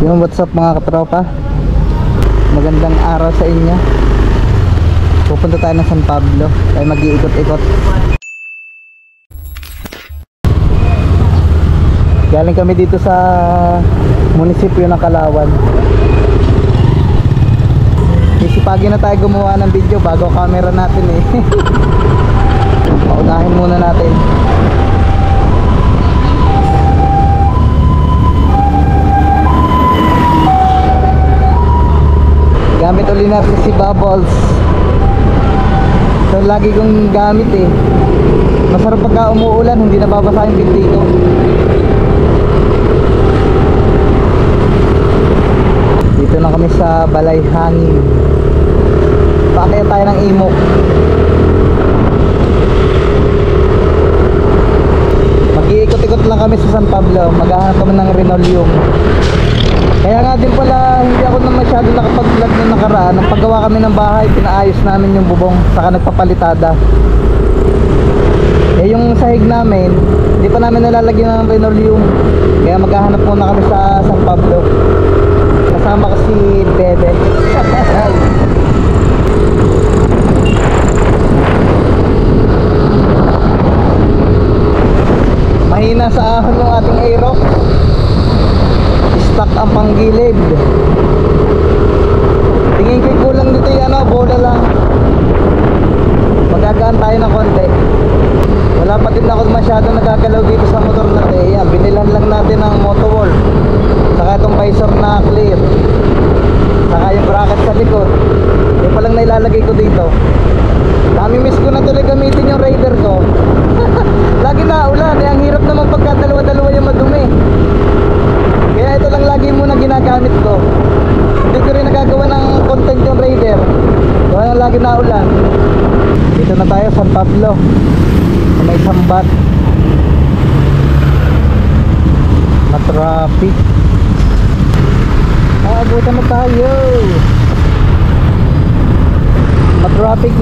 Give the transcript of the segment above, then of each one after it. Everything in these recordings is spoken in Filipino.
Yung what's up mga katropa, magandang araw sa inyo. Pupunta tayo ng San Pablo, tayo mag-iikot-ikot. Galing kami dito sa munisipyo ng Kalawan. Isipagin na tayo gumawa ng video bago camera natin eh. Paunahin muna natin. Gamit ulit natin si Bubbles. So lagi kong gamit eh. Masarap pagka umuulan, hindi nababasa yung binti ko. Dito na kami sa Balay Hangin. Paakaya tayo ng Imok. Mag-iikot-ikot lang kami sa San Pablo. Maghahanap kami ng Renoleum. Kaya nga din pala hindi ako na masyado nakapag-vlog na nakaraan. Nang paggawa kami ng bahay, pinaayos namin yung bubong, saka nagpapalitada. Eh yung sahig namin, hindi pa namin nalalagyan ng Renoleum. Kaya maghahanap muna kami sa San Pablo. Kasama ko si Bebe. Mahina sa ahon ng ating aerox. Stuck ang panggilid. Tingin ko'y kulang dito yung bola lang. Magagaan tayo ng konti. Wala pa din ako masyado nagagalaw dito sa motor natin. Yan, binilan lang natin ang Motowall. Saka itong visor na clear. Saka yung bracket sa likod. Yung palang nailalagay ko dito. Nami-miss ko na tuloy gamitin yung Raider ko. Lagi na ulan. Ang hirap naman pagka dalawa-dalawa yung madumi. Kaya ito lang lagi muna ginagamit ko. Hindi ko rin nagagawa ng content yung Raider. Kaya lagi na ulan. Dito na tayo San Pablo. May sambat. Traffic. Abutan na tayo. Traffic.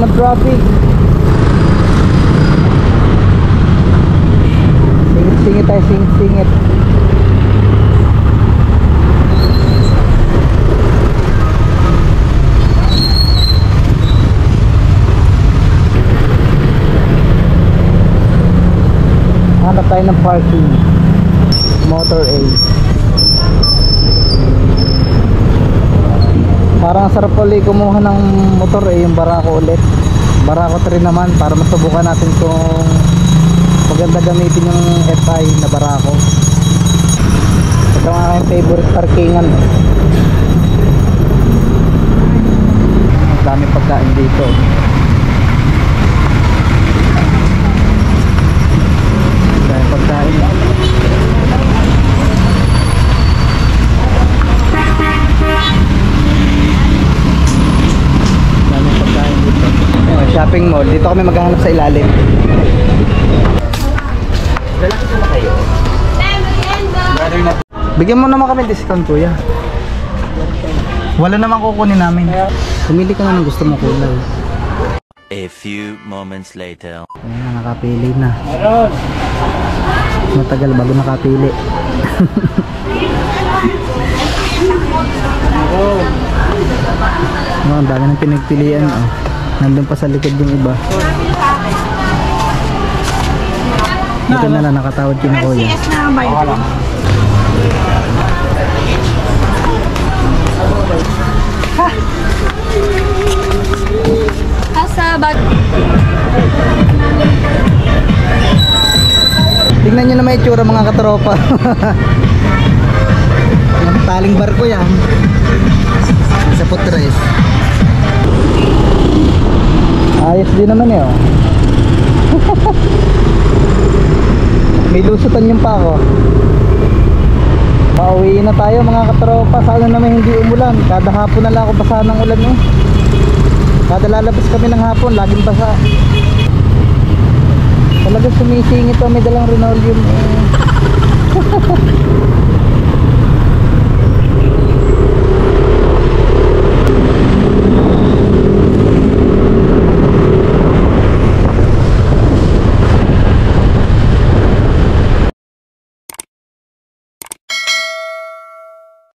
Singit tayo, singit. Hanap tayo ng parking. Motor A. Parang sarap ulit kumuha ng motor A, yung Barako ulit. Barako 3 naman para masubukan natin kung maganda gamitin yung FI na Barako. Ito ang aking favorite parkingan. Ang dami pagkain dito. Pagkain daming pagkain dito. Shopping mall, dito kami maghahanap sa ilalim. Lalaki na kayo. Bigyan mo naman kami discount kuya. Wala naman kukunin namin. Pumili ka na ng gusto mo kulay. A few moments later. Ayan, nakapili na. Matagal bago nakapili. Oh, ang dami ng pinagpilian. Oh. Nandun pa sa likod yung iba. Dito na lang, nakatawad kina kuya. Asa bag. Tingnan nyo na may itsura mga katropa. Taling barko yan. Sa putres. Ayos din naman eh oh. May lusutan yung pa ako. Pauwi na tayo mga katropa. Sana naman hindi umulan. Kada hapon na lang ako basa ng ulan eh. Kada lalabas kami ng hapon, laging basa. Talaga sumisingit to, may dalang Renoleum eh.